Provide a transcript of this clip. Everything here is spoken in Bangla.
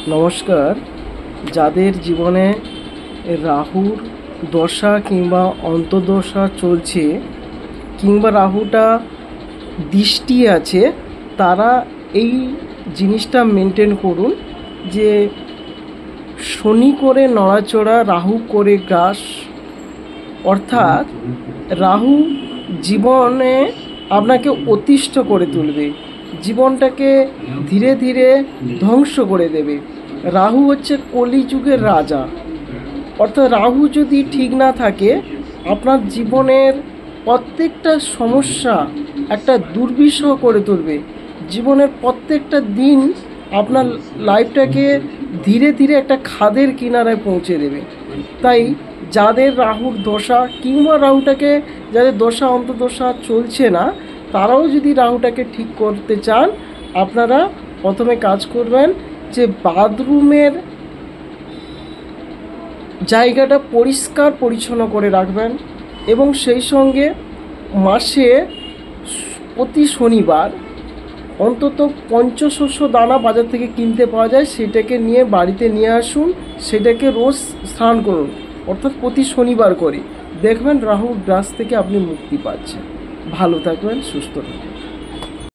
নমস্কার। যাদের জীবনে রাহুর দশা কিংবা অন্তর্দশা চলছে কিংবা রাহুটা দৃষ্টি আছে, তারা এই জিনিসটা মেনটেন করুন যে শনি করে নড়াচড়া, রাহু করে গ্রাস। অর্থাৎ রাহু জীবনে আপনাকে অতিষ্ঠ করে তুলবে, জীবনটাকে ধীরে ধীরে ধ্বংস করে দেবে। রাহু হচ্ছে কলিযুগের রাজা। অর্থাৎ রাহু যদি ঠিক না থাকে, আপনার জীবনের প্রত্যেকটা সমস্যা একটা দুর্বিষহ করে তুলবে। জীবনের প্রত্যেকটা দিন আপনার লাইফটাকে ধীরে ধীরে একটা খাদের কিনারায় পৌঁছে দেবে। তাই যাদের রাহুর দশা কিংবা রাহুটাকে, যাদের দশা অন্তর্দশা চলছে না, তারাও যদি রাহুটাকে ঠিক করতে চান, আপনারা প্রথমে কাজ করবেন যে বাথরুমের জায়গাটা পরিষ্কার পরিচ্ছন্ন করে রাখবেন এবং সেই সঙ্গে মাসে প্রতি শনিবার অন্তত পঞ্চশস্য দানা বাজার থেকে কিনতে পাওয়া যায়, সেটাকে নিয়ে বাড়িতে নিয়ে আসুন, সেটাকে রোজ স্নান করুন, অর্থাৎ প্রতি শনিবার করে। দেখবেন রাহুর গ্রাস থেকে আপনি মুক্তি পাচ্ছেন। ভালো থাকবেন, সুস্থ থাকবেন।